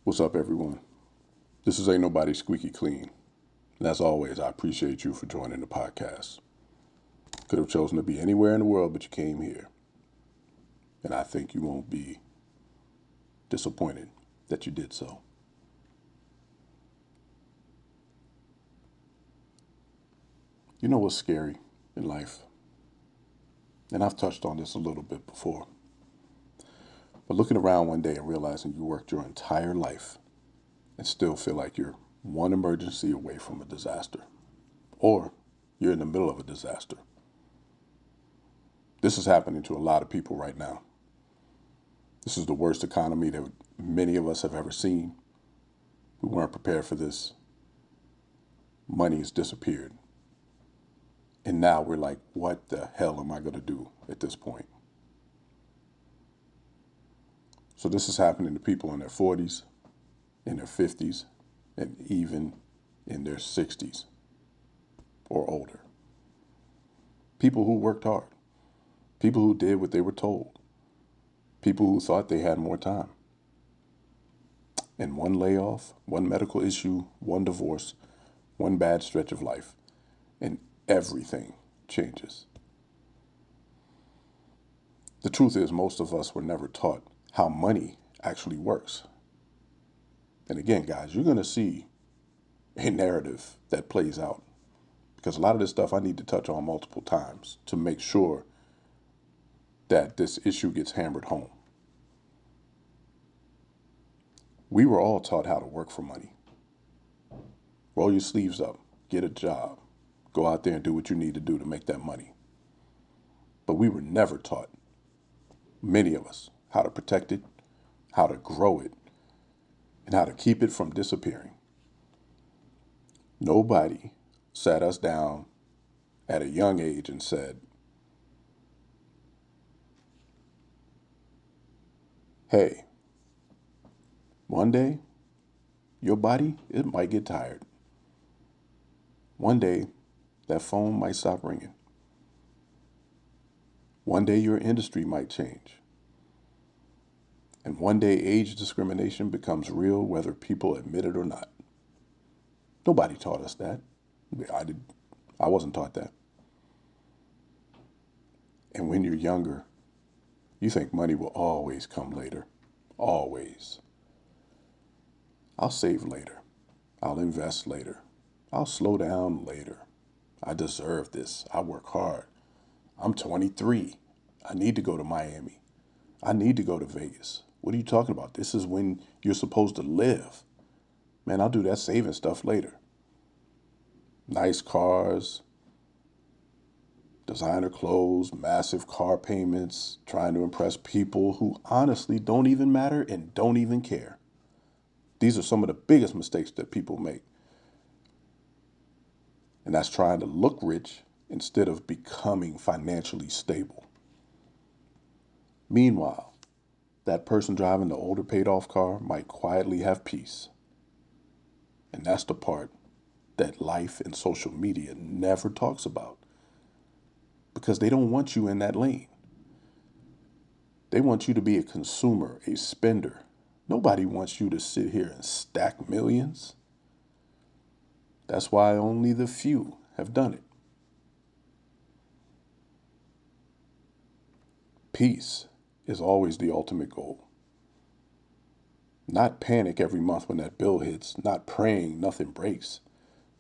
What's up, everyone? This is Ain't Nobody Squeaky Clean. And as always, I appreciate you for joining the podcast. Could have chosen to be anywhere in the world, but you came here. And I think you won't be disappointed that you did so. You know what's scary in life? And I've touched on this a little bit before. But looking around one day and realizing you worked your entire life and still feel like you're one emergency away from a disaster. Or you're in the middle of a disaster. This is happening to a lot of people right now. This is the worst economy that many of us have ever seen. We weren't prepared for this. Money has disappeared. And now we're like, what the hell am I going to do at this point? So this is happening to people in their 40s, in their 50s, and even in their 60s or older. People who worked hard. People who did what they were told. People who thought they had more time. And one layoff, one medical issue, one divorce, one bad stretch of life, and everything changes. The truth is, most of us were never taught how money actually works. And again, guys, you're going to see a narrative that plays out. Because a lot of this stuff I need to touch on multiple times to make sure that this issue gets hammered home. We were all taught how to work for money. Roll your sleeves up, get a job, go out there and do what you need to do to make that money. But we were never taught, many of us, how to protect it, how to grow it, and how to keep it from disappearing. Nobody sat us down at a young age and said, hey, one day, your body, it might get tired. One day, that phone might stop ringing. One day, your industry might change. And one day, age discrimination becomes real whether people admit it or not. Nobody taught us that. I wasn't taught that. And when you're younger, you think money will always come later. Always. I'll save later. I'll invest later. I'll slow down later. I deserve this. I work hard. I'm 23. I need to go to Miami. I need to go to Vegas. What are you talking about? This is when you're supposed to live. Man, I'll do that saving stuff later. Nice cars, designer clothes, massive car payments, trying to impress people who honestly don't even matter and don't even care. These are some of the biggest mistakes that people make. And that's trying to look rich instead of becoming financially stable. Meanwhile, that person driving the older paid off car might quietly have peace. And that's the part that life and social media never talks about. Because they don't want you in that lane. They want you to be a consumer, a spender. Nobody wants you to sit here and stack millions. That's why only the few have done it. Peace is always the ultimate goal. Not panic every month when that bill hits, not praying nothing breaks,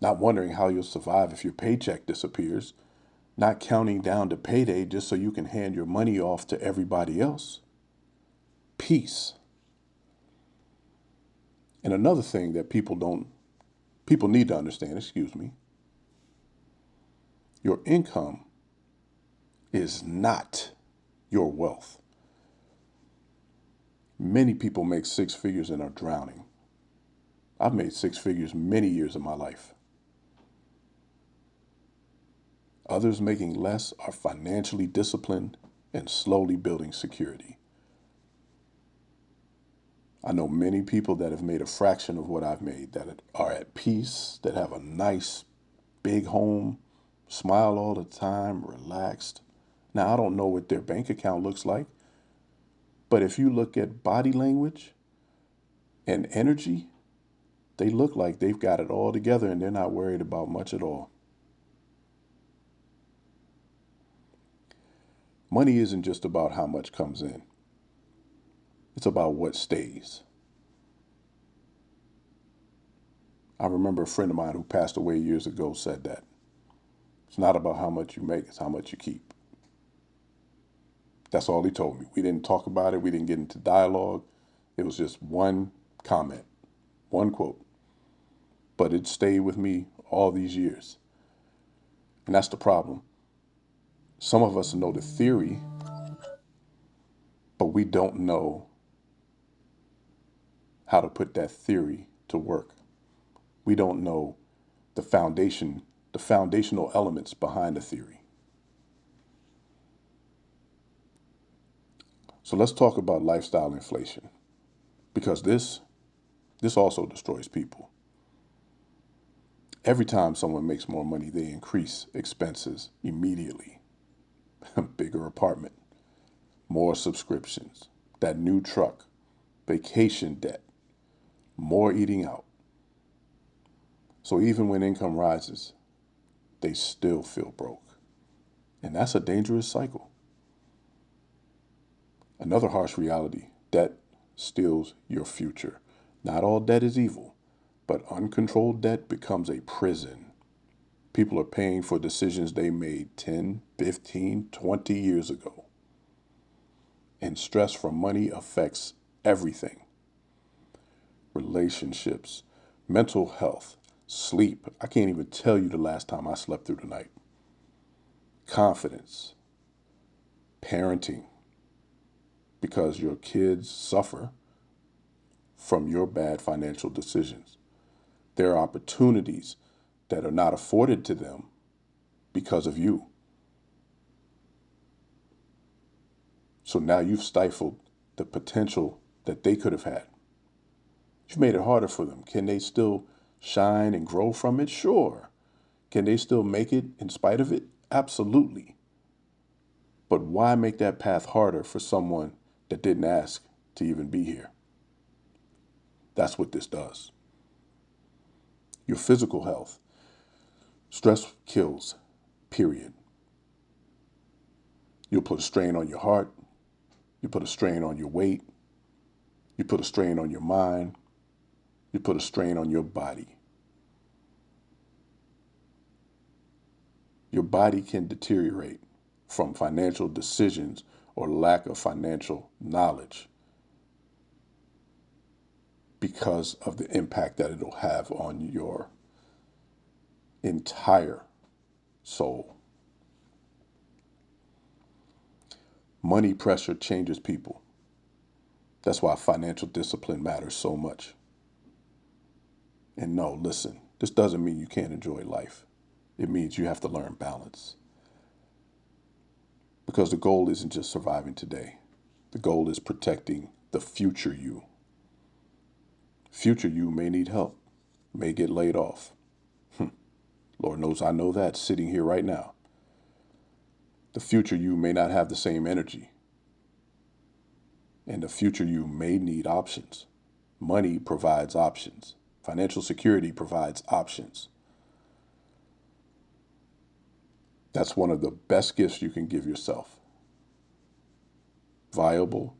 not wondering how you'll survive if your paycheck disappears, not counting down to payday just so you can hand your money off to everybody else. Peace. And another thing that people need to understand, your income is not your wealth. Many people make six figures and are drowning. I've made six figures many years of my life. Others making less are financially disciplined and slowly building security. I know many people that have made a fraction of what I've made, that are at peace, that have a nice big home, smile all the time, relaxed. Now, I don't know what their bank account looks like, but if you look at body language, and energy, they look like they've got it all together and they're not worried about much at all. Money isn't just about how much comes in, it's about what stays. I remember a friend of mine who passed away years ago said that it's not about how much you make, it's how much you keep. That's all he told me. We didn't talk about it, we didn't get into dialogue. It was just one comment, one quote. But it stayed with me all these years. And that's the problem. Some of us know the theory, but we don't know how to put that theory to work. We don't know the foundation, the foundational elements behind the theory. So let's talk about lifestyle inflation, because this also destroys people. Every time someone makes more money, they increase expenses immediately. Bigger apartment, more subscriptions, that new truck, vacation debt, more eating out. So even when income rises, they still feel broke. And that's a dangerous cycle. Another harsh reality: debt steals your future. Not all debt is evil, but uncontrolled debt becomes a prison. People are paying for decisions they made 10, 15, 20 years ago. And stress from money affects everything: relationships, mental health, sleep. I can't even tell you the last time I slept through the night. Confidence, parenting, because your kids suffer from your bad financial decisions. There are opportunities that are not afforded to them because of you. So now you've stifled the potential that they could have had. You've made it harder for them. Can they still shine and grow from it? Sure. Can they still make it in spite of it? Absolutely. But why make that path harder for someone that didn't ask to even be here? That's what this does. Your physical health. Stress kills, period. You'll put a strain on your heart. You put a strain on your weight. You put a strain on your mind. You put a strain on your body. Your body can deteriorate from financial decisions or lack of financial knowledge because of the impact that it'll have on your entire soul. Money pressure changes people. That's why financial discipline matters so much. And no, listen, this doesn't mean you can't enjoy life. It means you have to learn balance. Because the goal isn't just surviving today. The goal is protecting the future you. Future you may need help, may get laid off. Lord knows I know that sitting here right now. The future you may not have the same energy. And the future you may need options. Money provides options. Financial security provides options. That's one of the best gifts you can give yourself. Viable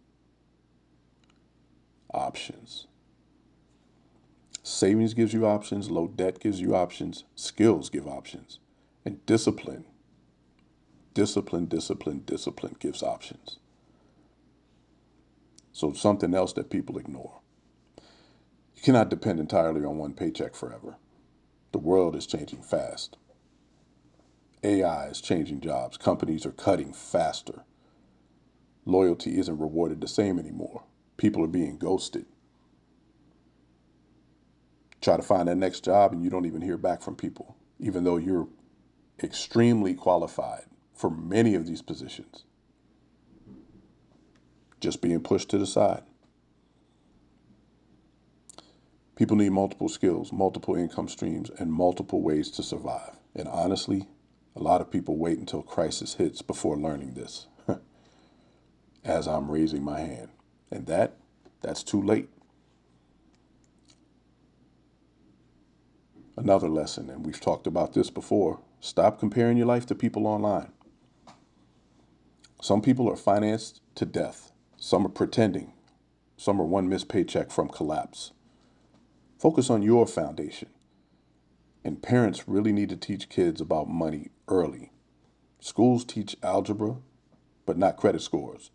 options. Savings gives you options. Low debt gives you options. Skills give options. And discipline gives options. So something else that people ignore. You cannot depend entirely on one paycheck forever. The world is changing fast. AI is changing jobs. Companies are cutting faster. Loyalty isn't rewarded the same anymore. People are being ghosted. Try to find that next job and you don't even hear back from people, even though you're extremely qualified for many of these positions. Just being pushed to the side. People need multiple skills, multiple income streams, and multiple ways to survive. And honestly, a lot of people wait until crisis hits before learning this, as I'm raising my hand. And that's too late. Another lesson, and we've talked about this before, stop comparing your life to people online. Some people are financed to death. Some are pretending. Some are one missed paycheck from collapse. Focus on your foundation. And parents really need to teach kids about money early. Schools teach algebra, but not credit scores.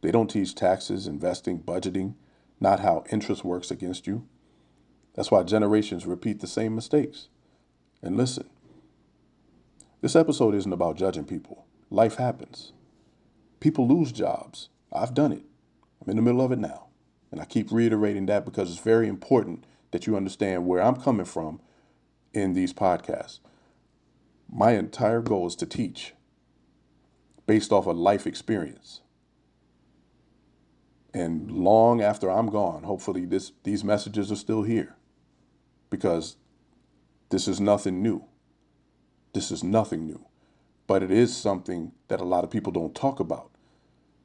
They don't teach taxes, investing, budgeting, not how interest works against you. That's why generations repeat the same mistakes. And listen, this episode isn't about judging people. Life happens. People lose jobs. I've done it. I'm in the middle of it now. And I keep reiterating that because it's very important that you understand where I'm coming from in these podcasts. My entire goal is to teach based off of life experience. And long after I'm gone, hopefully these messages are still here because this is nothing new. This is nothing new. But it is something that a lot of people don't talk about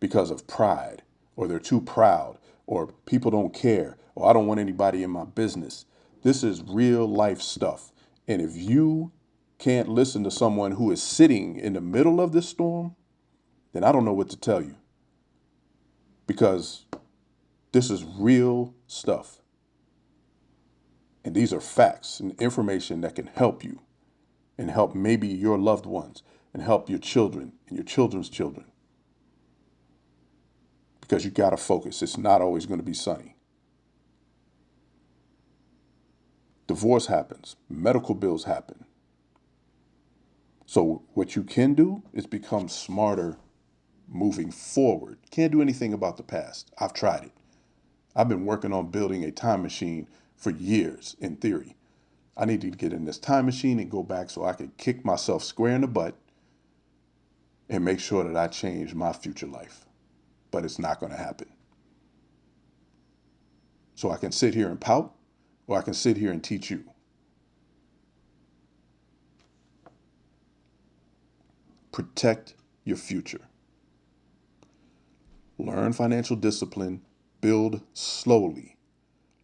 because of pride, or they're too proud, or people don't care, or I don't want anybody in my business. This is real life stuff. And if you can't listen to someone who is sitting in the middle of this storm, then I don't know what to tell you. Because this is real stuff. And these are facts and information that can help you and help maybe your loved ones and help your children and your children's children. Because you got to focus. It's not always going to be sunny. Divorce happens. Medical bills happen. So what you can do is become smarter moving forward. Can't do anything about the past. I've tried it. I've been working on building a time machine for years, in theory. I need to get in this time machine and go back so I can kick myself square in the butt and make sure that I change my future life. But it's not going to happen. So I can sit here and pout, or I can sit here and teach you. Protect your future. Learn financial discipline. Build slowly.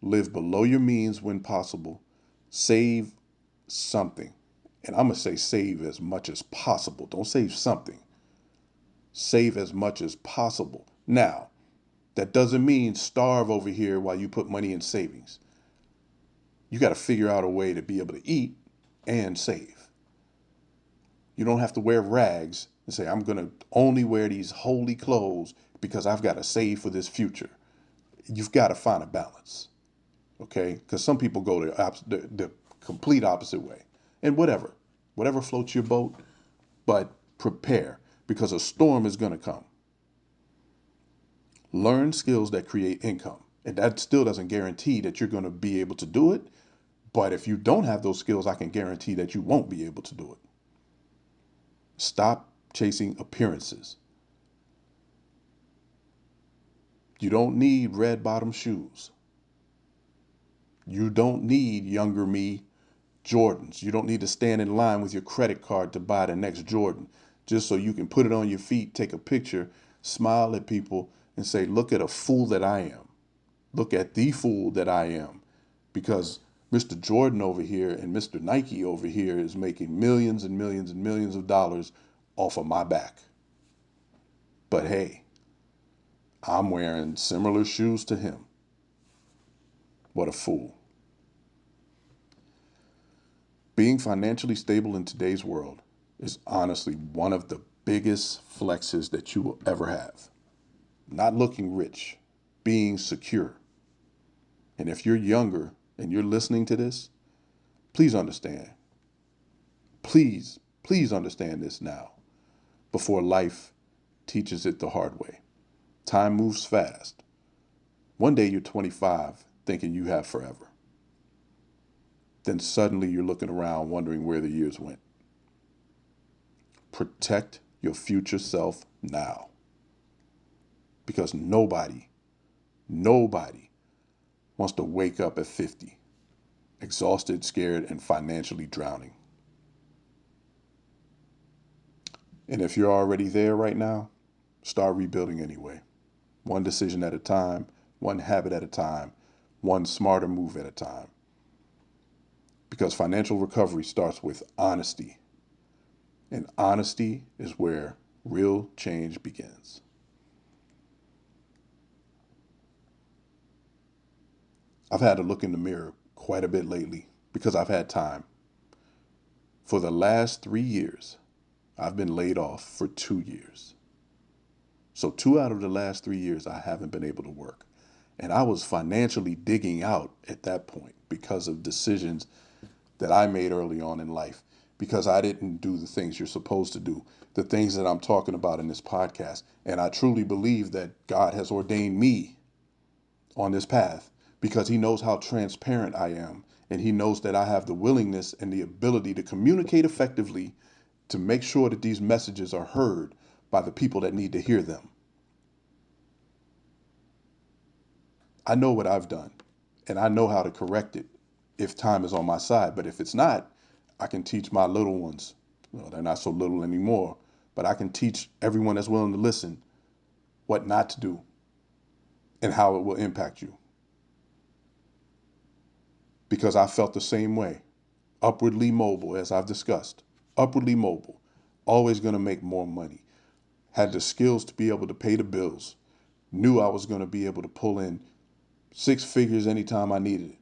Live below your means when possible. Save something. And I'm going to say save as much as possible. Don't save something. Save as much as possible. Now, that doesn't mean starve over here while you put money in savings. You got to figure out a way to be able to eat and save. You don't have to wear rags and say, I'm going to only wear these holy clothes because I've got to save for this future. You've got to find a balance. Okay? Because some people go the complete opposite way. And whatever floats your boat, but prepare because a storm is going to come. Learn skills that create income. And that still doesn't guarantee that you're going to be able to do it. But if you don't have those skills, I can guarantee that you won't be able to do it. Stop chasing appearances. You don't need red bottom shoes. You don't need younger me Jordans. You don't need to stand in line with your credit card to buy the next Jordan just so you can put it on your feet, take a picture, smile at people, and say, look at a fool that I am. Look at the fool that I am. Because Mr. Jordan over here and Mr. Nike over here is making millions and millions and millions of dollars off of my back. But hey, I'm wearing similar shoes to him. What a fool. Being financially stable in today's world is honestly one of the biggest flexes that you will ever have. Not looking rich, being secure. And if you're younger and you're listening to this, please understand. Please understand this now before life teaches it the hard way. Time moves fast. One day you're 25 thinking you have forever. Then suddenly you're looking around wondering where the years went. Protect your future self now. Because nobody wants to wake up at 50, exhausted, scared, and financially drowning. And if you're already there right now, start rebuilding anyway. One decision at a time, one habit at a time, one smarter move at a time. because financial recovery starts with honesty. And honesty is where real change begins. I've had to look in the mirror quite a bit lately because I've had time. For the last 3 years, I've been laid off for 2 years. So 2 out of the last 3 years, I haven't been able to work. And I was financially digging out at that point because of decisions that I made early on in life, because I didn't do the things you're supposed to do, the things that I'm talking about in this podcast. And I truly believe that God has ordained me on this path because he knows how transparent I am. And he knows that I have the willingness and the ability to communicate effectively to make sure that these messages are heard by the people that need to hear them. I know what I've done and I know how to correct it if time is on my side. But if it's not, I can teach my little ones. Well, they're not so little anymore, but I can teach everyone that's willing to listen what not to do and how it will impact you. Because I felt the same way. Upwardly mobile, as I've discussed. Upwardly mobile. Always going to make more money. Had the skills to be able to pay the bills. Knew I was going to be able to pull in 6 figures anytime I needed it.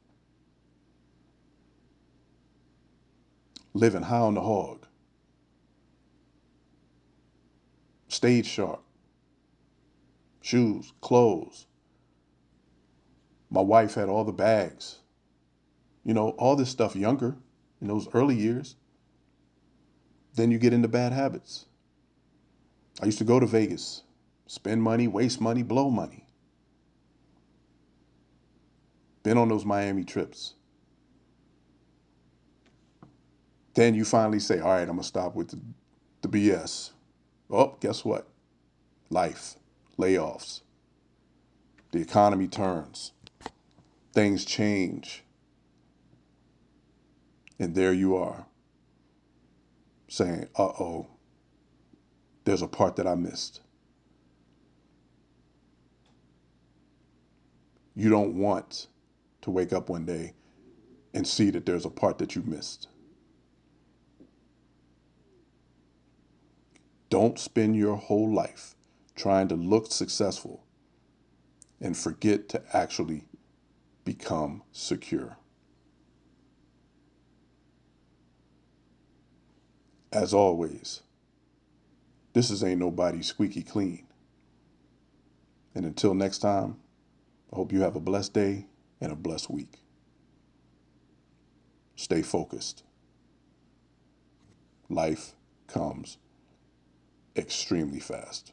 Living high on the hog. Stayed sharp. Shoes, clothes. My wife had all the bags. All this stuff younger in those early years. Then you get into bad habits. I used to go to Vegas, spend money, waste money, blow money. Been on those Miami trips. Then you finally say, all right, I'm going to stop with the BS. Oh, guess what? Life, layoffs. The economy turns. Things change. And there you are saying, uh-oh, there's a part that I missed. You don't want to wake up one day and see that there's a part that you missed. Don't spend your whole life trying to look successful and forget to actually become secure. As always, this is Ain't Nobody Squeaky Clean. And until next time, I hope you have a blessed day and a blessed week. Stay focused. Life comes extremely fast.